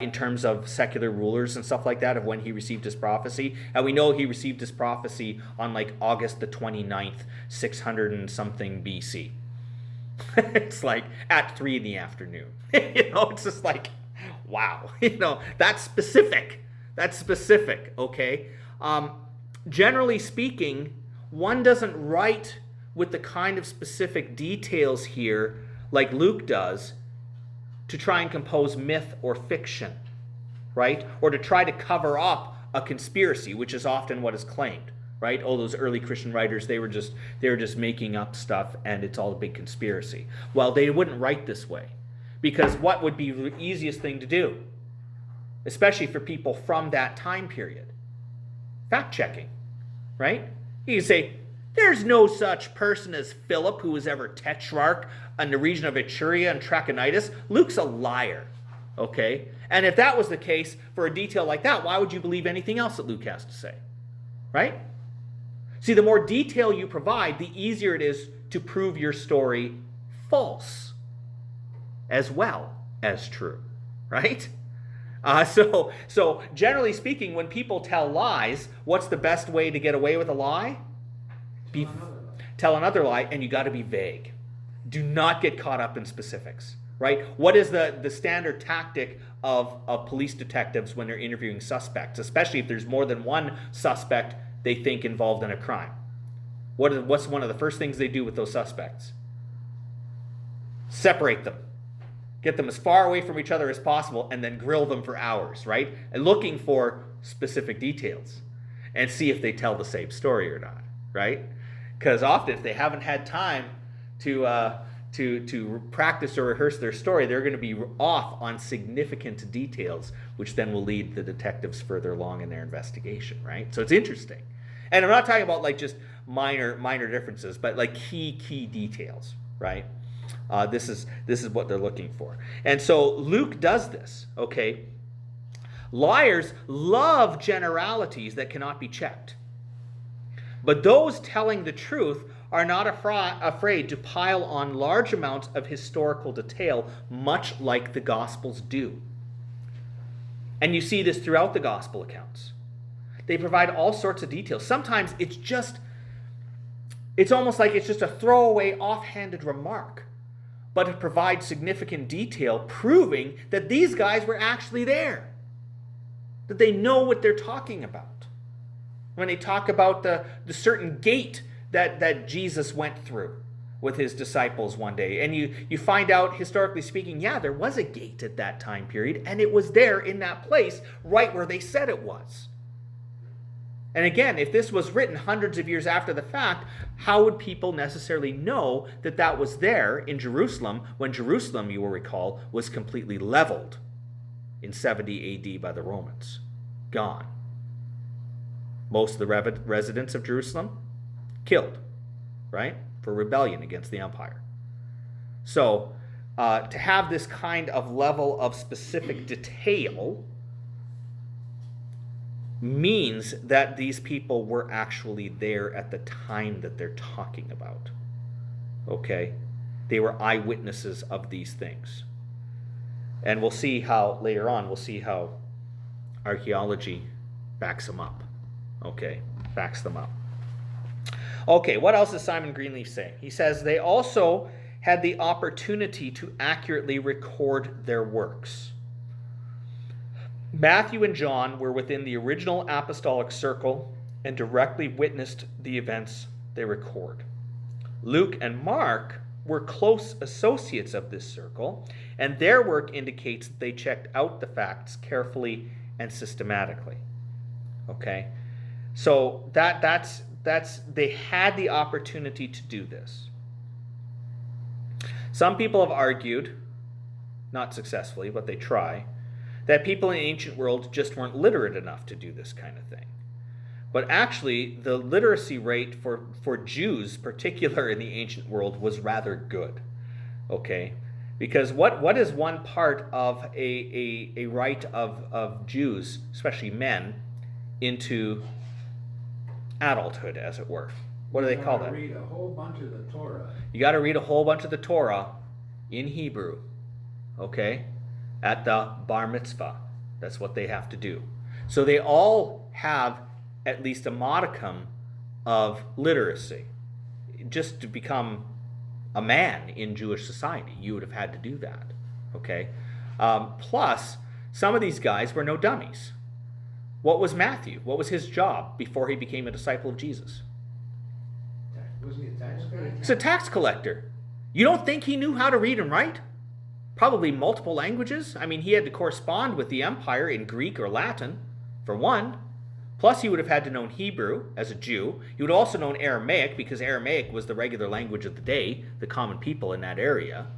in terms of secular rulers and stuff like that of when he received his prophecy. And we know he received his prophecy on like August the 29th, 600 and something BC. It's like at 3 in the afternoon. It's just like, wow. That's specific. Okay? Generally speaking, one doesn't write with the kind of specific details here like Luke does to try and compose myth or fiction, right? Or to try to cover up a conspiracy, which is often what is claimed, right? Oh, those early Christian writers, they were just making up stuff and it's all a big conspiracy. Well, they wouldn't write this way, because what would be the easiest thing to do, especially for people from that time period? Fact checking, right? You can say, there's no such person as Philip who was ever tetrarch in the region of Etruria and Trachonitis. Luke's a liar, okay? And if that was the case, for a detail like that, why would you believe anything else that Luke has to say, right? See, the more detail you provide, the easier it is to prove your story false as well as true, right? So generally speaking, when people tell lies, what's the best way to get away with a lie? Tell another lie, and you got to be vague. Do not get caught up in specifics, right? What is the standard tactic of police detectives when they're interviewing suspects, especially if there's more than one suspect they think involved in a crime? What's one of the first things they do with those suspects? Separate them. Get them as far away from each other as possible and then grill them for hours, right? And looking for specific details and see if they tell the same story or not, right? Because often if they haven't had time to practice or rehearse their story, they're going to be off on significant details, which then will lead the detectives further along in their investigation, right? So it's interesting. And I'm not talking about like just minor differences, but like key details, right? This is what they're looking for. And so Luke does this, okay? Liars love generalities that cannot be checked. But those telling the truth are not afraid to pile on large amounts of historical detail, much like the Gospels do. And you see this throughout the Gospel accounts. They provide all sorts of details. Sometimes it's almost like it's just a throwaway, offhanded remark, but it provides significant detail proving that these guys were actually there, that they know what they're talking about. When they talk about the certain gate that Jesus went through with his disciples one day. And you find out, historically speaking, yeah, there was a gate at that time period, and it was there in that place, right where they said it was. And again, if this was written hundreds of years after the fact, how would people necessarily know that that was there in Jerusalem when Jerusalem, you will recall, was completely leveled in 70 AD by the Romans? Gone. Most of the residents of Jerusalem killed, right, for rebellion against the empire. So to have this kind of level of specific detail means that these people were actually there at the time that they're talking about. Okay? They were eyewitnesses of these things. And we'll see how, later on, we'll see how archaeology backs them up. Okay? Backs them up. Okay, what else does Simon Greenleaf say? He says they also had the opportunity to accurately record their works. Matthew and John were within the original apostolic circle and directly witnessed the events they record. Luke and Mark were close associates of this circle, and their work indicates that they checked out the facts carefully and systematically. Okay? So that's they had the opportunity to do this. Some people have argued, not successfully, but they try, that people in the ancient world just weren't literate enough to do this kind of thing. But actually, the literacy rate for Jews, particular in the ancient world, was rather good. Okay? Because what is one part of a rite of Jews, especially men, into adulthood, as it were? What do they call that? You got to read a whole bunch of the Torah. You got to read a whole bunch of the Torah in Hebrew. Okay? At the bar mitzvah, That's what they have to do. So they all have at least a modicum of literacy. Just to become a man in Jewish society, you would have had to do that. Okay? Plus, some of these guys were no dummies. What was Matthew? What was his job before he became a disciple of Jesus? Wasn't he a tax collector? He's a tax collector. You don't think he knew how to read and write? Probably multiple languages. I mean, he had to correspond with the empire in Greek or Latin, for one. Plus, he would have had to know Hebrew as a Jew. He would have also known Aramaic, because Aramaic was the regular language of the day, the common people in that area.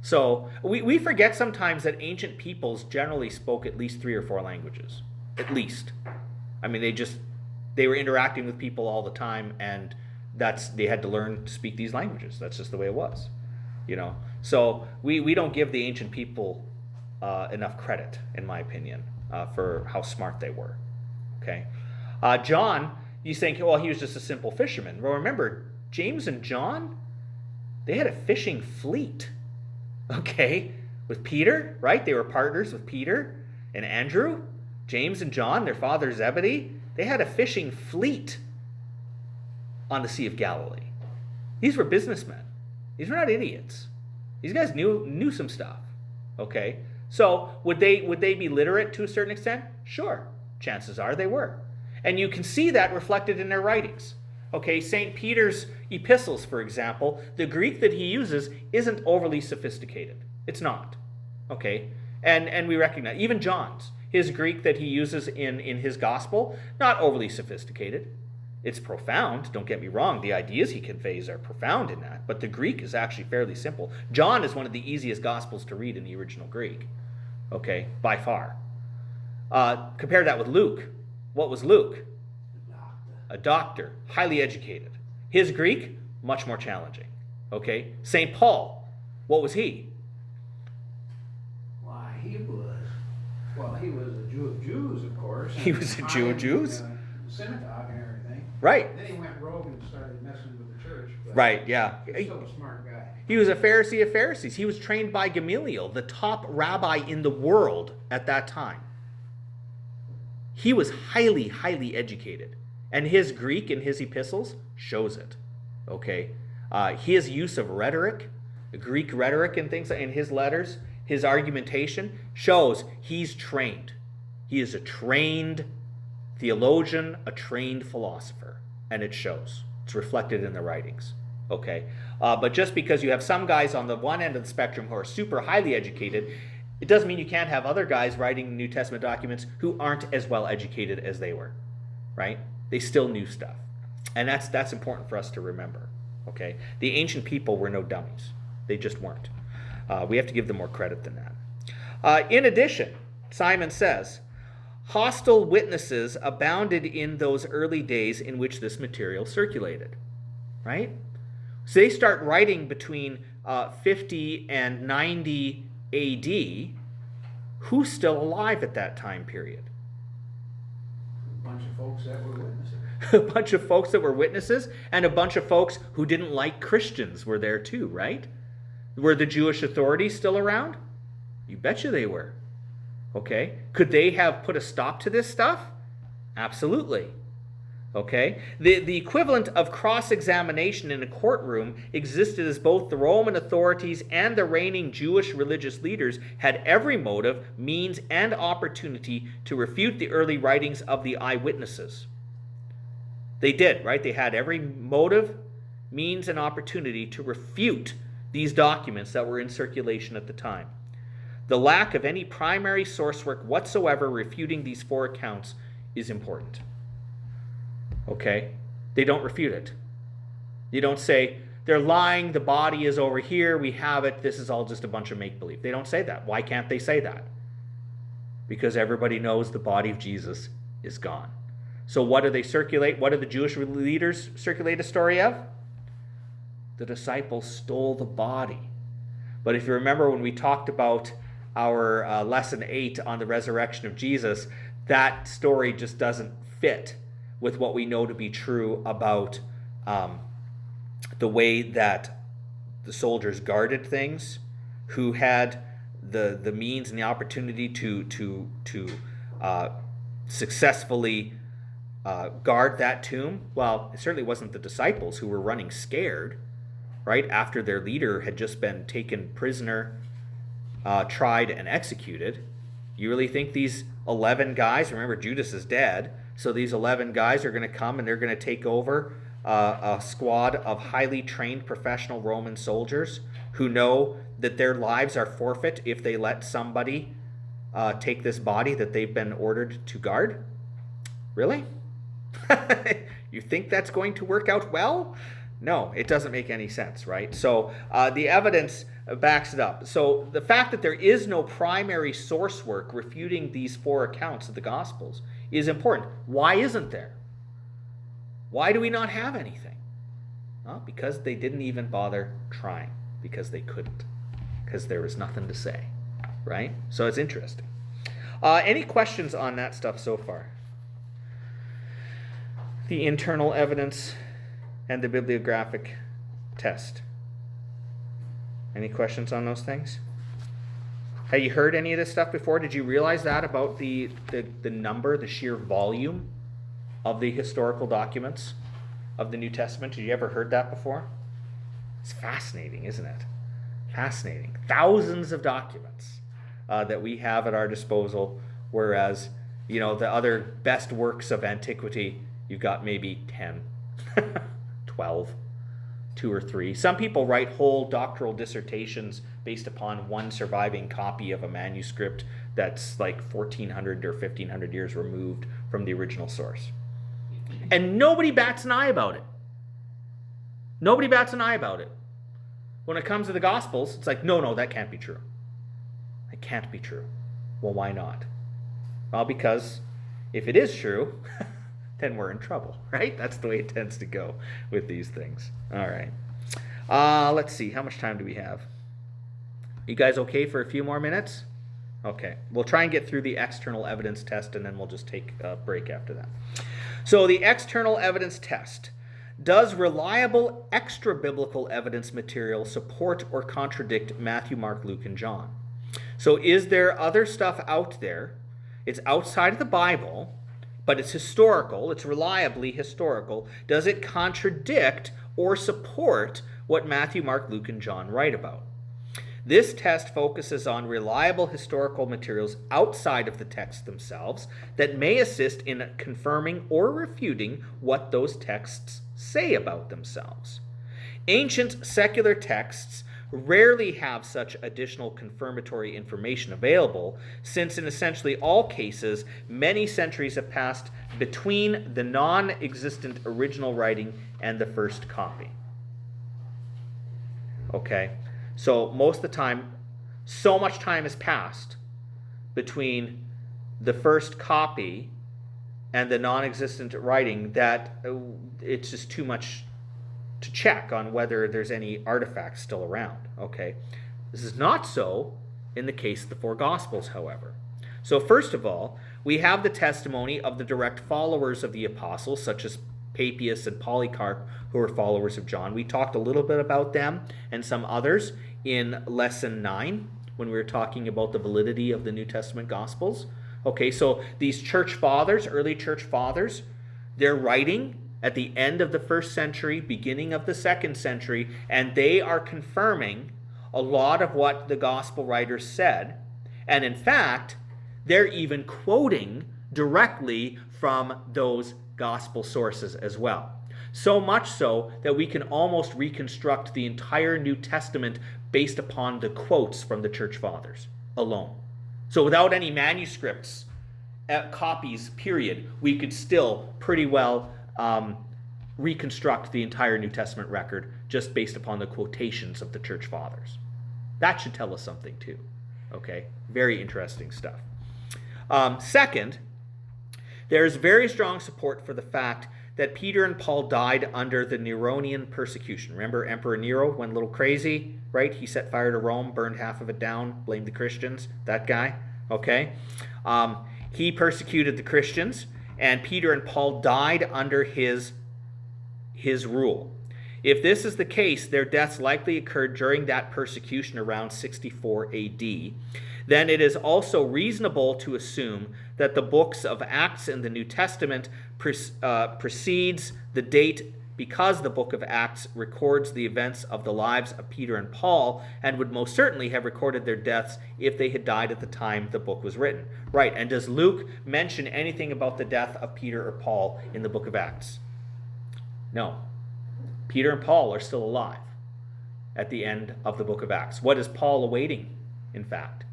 So we forget sometimes that ancient peoples generally spoke at least 3 or 4 languages. At least. I mean, they were interacting with people all the time, and they had to learn to speak these languages. That's just the way it was. So we don't give the ancient people enough credit, in my opinion, for how smart they were. Okay, John, you think, well, he was just a simple fisherman. Well, remember, James and John, they had a fishing fleet. Okay, with Peter, right? They were partners with Peter and Andrew. James and John, their father Zebedee, they had a fishing fleet on the Sea of Galilee. These were businessmen. These were not idiots. These guys knew some stuff. Okay? So would they be literate to a certain extent? Sure. Chances are they were. And you can see that reflected in their writings. Okay, St. Peter's epistles, for example, the Greek that he uses isn't overly sophisticated. It's not. Okay? And we recognize, even John's, his Greek that he uses in his gospel, not overly sophisticated. It's profound, don't get me wrong. The ideas he conveys are profound in that, but the Greek is actually fairly simple. John is one of the easiest gospels to read in the original Greek, okay, by far. Compare that with Luke. What was Luke? A doctor, highly educated. His Greek, much more challenging, okay? St. Paul, what was he? Why, he was a Jew of Jews, of course. He was a Jew of Jews? Synagogue and everything. Right. Then he went rogue and started messing with the church. Right, yeah. He's still a smart guy. He was a Pharisee of Pharisees. He was trained by Gamaliel, the top rabbi in the world at that time. He was highly, highly educated. And his Greek in his epistles shows it. Okay? His use of rhetoric, Greek rhetoric and things in his letters, his argumentation, shows he's trained. He is a trained theologian, a trained philosopher. And it shows. It's reflected in the writings. Okay? But just because you have some guys on the one end of the spectrum who are super highly educated, it doesn't mean you can't have other guys writing New Testament documents who aren't as well educated as they were. Right? They still knew stuff. And that's important for us to remember. Okay? The ancient people were no dummies. They just weren't. We have to give them more credit than that. In addition, Simon says, hostile witnesses abounded in those early days in which this material circulated. Right? So they start writing between 50 and 90 AD. Who's still alive at that time period? A bunch of folks that were witnesses. A bunch of folks that were witnesses, and a bunch of folks who didn't like Christians were there too, right? Were the Jewish authorities still around? You betcha they were. Okay? Could they have put a stop to this stuff? Absolutely. Okay? The equivalent of cross-examination in a courtroom existed as both the Roman authorities and the reigning Jewish religious leaders had every motive, means, and opportunity to refute the early writings of the eyewitnesses. They did, right? They had every motive, means, and opportunity to refute these documents that were in circulation at the time. The lack of any primary source work whatsoever refuting these 4 accounts is important. Okay? They don't refute it. You don't say, they're lying, the body is over here, we have it, this is all just a bunch of make-believe. They don't say that. Why can't they say that? Because everybody knows the body of Jesus is gone. So what do they circulate? What do the Jewish leaders circulate a story of? The disciples stole the body. But if you remember when we talked about our lesson 8 on the resurrection of Jesus, that story just doesn't fit with what we know to be true about the way that the soldiers guarded things, who had the means and the opportunity to successfully guard that tomb, well, it certainly wasn't the disciples who were running scared, right, after their leader had just been taken prisoner, tried, and executed. You really think these 11 guys, remember Judas is dead, so these 11 guys are going to come and they're going to take over a squad of highly trained professional Roman soldiers who know that their lives are forfeit if they let somebody take this body that they've been ordered to guard? Really? You think that's going to work out well? No, it doesn't make any sense, right? So the evidence backs it up. So the fact that there is no primary source work refuting these 4 accounts of the Gospels is important. Why isn't there? Why do we not have anything? Well, because they didn't even bother trying, because they couldn't, because there was nothing to say, right? So it's interesting. Any questions on that stuff so far? The internal evidence and the bibliographic test. Any questions on those things? Have you heard any of this stuff before? Did you realize that about the number, the sheer volume of the historical documents of the New Testament? Did you ever heard that before? It's fascinating, isn't it? Fascinating. Thousands of documents that we have at our disposal, whereas, the other best works of antiquity, you've got maybe 10, 12, 2 or 3. Some people write whole doctoral dissertations based upon one surviving copy of a manuscript that's like 1,400 or 1,500 years removed from the original source. And nobody bats an eye about it. Nobody bats an eye about it. When it comes to the Gospels, it's like, no, that can't be true. It can't be true. Well, why not? Well, because if it is true, then we're in trouble, right? That's the way it tends to go with these things. All right. Let's see. How much time do we have? You guys okay for a few more minutes? Okay. We'll try and get through the external evidence test, and then we'll just take a break after that. So the external evidence test. Does reliable extra-biblical evidence material support or contradict Matthew, Mark, Luke, and John? So is there other stuff out there? It's outside of the Bible, but it's historical. It's reliably historical. Does it contradict or support what Matthew, Mark, Luke, and John write about? This test focuses on reliable historical materials outside of the texts themselves that may assist in confirming or refuting what those texts say about themselves. Ancient secular texts rarely have such additional confirmatory information available, since in essentially all cases, many centuries have passed between the non-existent original writing and the first copy. Okay? So most of the time, so much time has passed between the first copy and the non-existent writing that it's just too much to check on whether there's any artifacts still around. Okay, this is not so in the case of the 4 Gospels, however. So first of all, we have the testimony of the direct followers of the apostles, such as Papias and Polycarp, who are followers of John. We talked a little bit about them and some others in lesson 9 when we were talking about the validity of the New Testament Gospels. Okay, so these church fathers, early church fathers, they're writing at the end of the 1st century, beginning of the 2nd century, and they are confirming a lot of what the gospel writers said. And in fact, they're even quoting directly from those gospel sources as well. So much so that we can almost reconstruct the entire New Testament based upon the quotes from the church fathers alone. So without any manuscripts, copies, period, we could still pretty well reconstruct the entire New Testament record just based upon the quotations of the church fathers. That should tell us something too. Okay, very interesting stuff. Second, there is very strong support for the fact that Peter and Paul died under the Neronian persecution. Remember Emperor Nero went a little crazy, right? He set fire to Rome, burned half of it down, blamed the Christians, that guy, okay? He persecuted the Christians, and Peter and Paul died under his rule. If this is the case, their deaths likely occurred during that persecution around 64 AD. Then it is also reasonable to assume that the books of Acts in the New Testament precedes the date, because the book of Acts records the events of the lives of Peter and Paul, and would most certainly have recorded their deaths if they had died at the time the book was written. Right, and does Luke mention anything about the death of Peter or Paul in the book of Acts? No. Peter and Paul are still alive at the end of the book of Acts. What is Paul awaiting, in fact?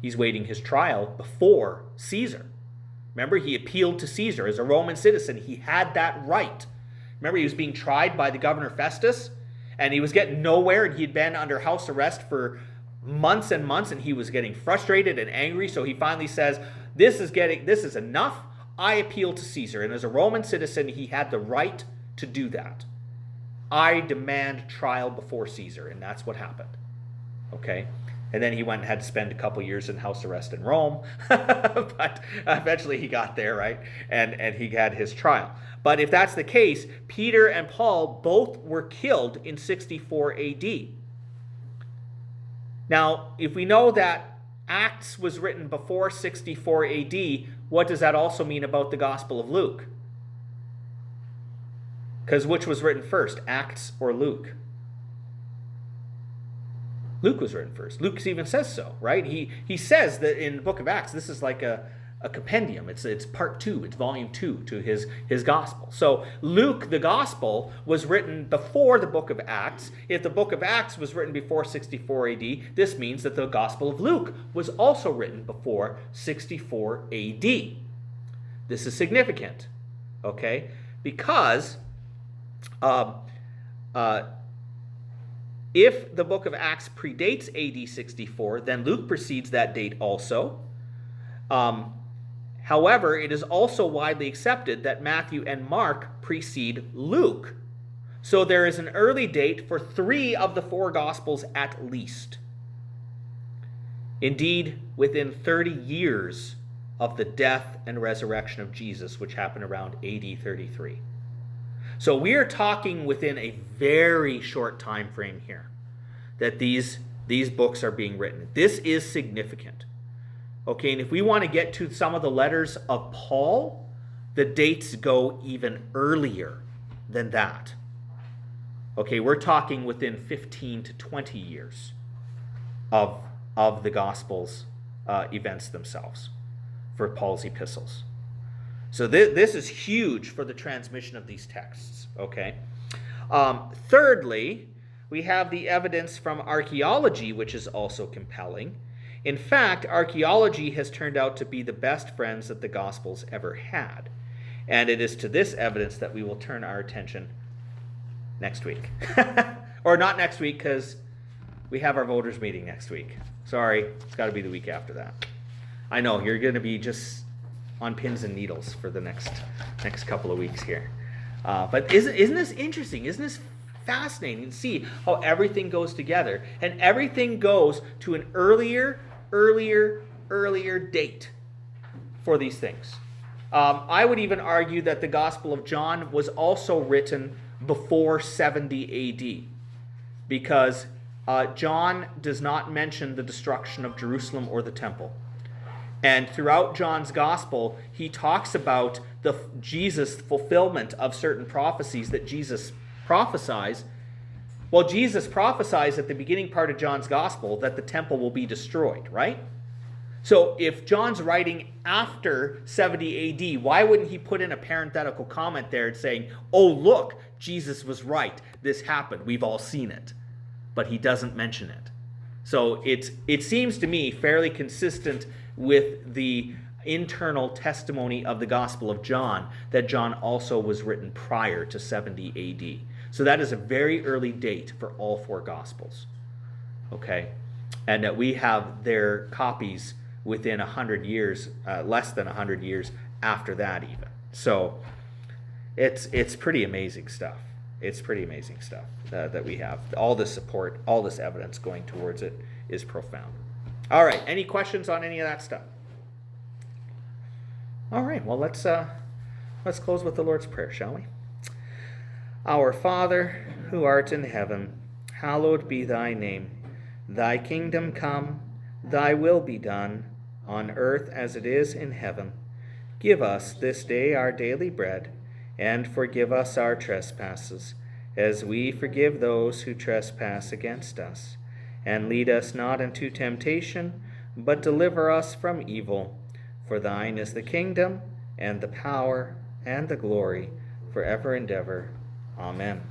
He's waiting his trial before Caesar. Remember, he appealed to Caesar. As a Roman citizen, he had that right. Remember, he was being tried by the governor Festus, and he was getting nowhere, and he'd been under house arrest for months and months, and he was getting frustrated and angry, so he finally says, this is enough. I appeal to Caesar. And as a Roman citizen, he had the right to do that. I demand trial before Caesar, and that's what happened. Okay? And then he went and had to spend a couple years in house arrest in Rome, but eventually he got there, right? And he had his trial. But if that's the case, Peter and Paul both were killed in 64 AD. Now, if we know that Acts was written before 64 AD, what does that also mean about the Gospel of Luke? Because which was written first, Acts or Luke? Luke was written first. Luke even says so, right? He says that in the book of Acts, this is like a compendium. It's part 2. It's volume 2 to his gospel. So Luke, the gospel, was written before the book of Acts. If the book of Acts was written before 64 AD, this means that the gospel of Luke was also written before 64 AD. This is significant, okay? Because if the book of Acts predates AD 64, then Luke precedes that date also. However, it is also widely accepted that Matthew and Mark precede Luke. So there is an early date for 3 of the 4 Gospels at least. Indeed, within 30 years of the death and resurrection of Jesus, which happened around AD 33. So we are talking within a very short time frame here that these books are being written. This is significant. Okay, and if we want to get to some of the letters of Paul, the dates go even earlier than that. Okay, we're talking within 15 to 20 years of the Gospels events themselves for Paul's epistles. So this is huge for the transmission of these texts, okay? Thirdly, we have the evidence from archaeology, which is also compelling. In fact, archaeology has turned out to be the best friends that the Gospels ever had. And it is to this evidence that we will turn our attention next week. Or not next week, because we have our voters meeting next week. Sorry, it's got to be the week after that. I know, you're going to be just on pins and needles for the next couple of weeks here. But isn't this interesting? Isn't this fascinating to see how everything goes together? And everything goes to an earlier date for these things. I would even argue that the Gospel of John was also written before 70 AD, because John does not mention the destruction of Jerusalem or the temple. And throughout John's gospel, he talks about Jesus' fulfillment of certain prophecies that Jesus prophesies. Well, Jesus prophesies at the beginning part of John's gospel that the temple will be destroyed, right? So if John's writing after 70 AD, why wouldn't he put in a parenthetical comment there saying, oh, look, Jesus was right. This happened. We've all seen it. But he doesn't mention it. So it seems to me fairly consistent with the internal testimony of the Gospel of John that John also was written prior to 70 AD. So that is a very early date for all 4 Gospels. Okay? And that we have their copies within 100 years, less than 100 years after that even. So it's pretty amazing stuff. It's pretty amazing stuff that we have. All this support, all this evidence going towards it is profound. All right, any questions on any of that stuff? All right, well, let's close with the Lord's Prayer, shall we? Our Father, who art in heaven, hallowed be thy name. Thy kingdom come, thy will be done, on earth as it is in heaven. Give us this day our daily bread, and forgive us our trespasses, as we forgive those who trespass against us. And lead us not into temptation, but deliver us from evil. For thine is the kingdom, and the power, and the glory, forever and ever. Amen.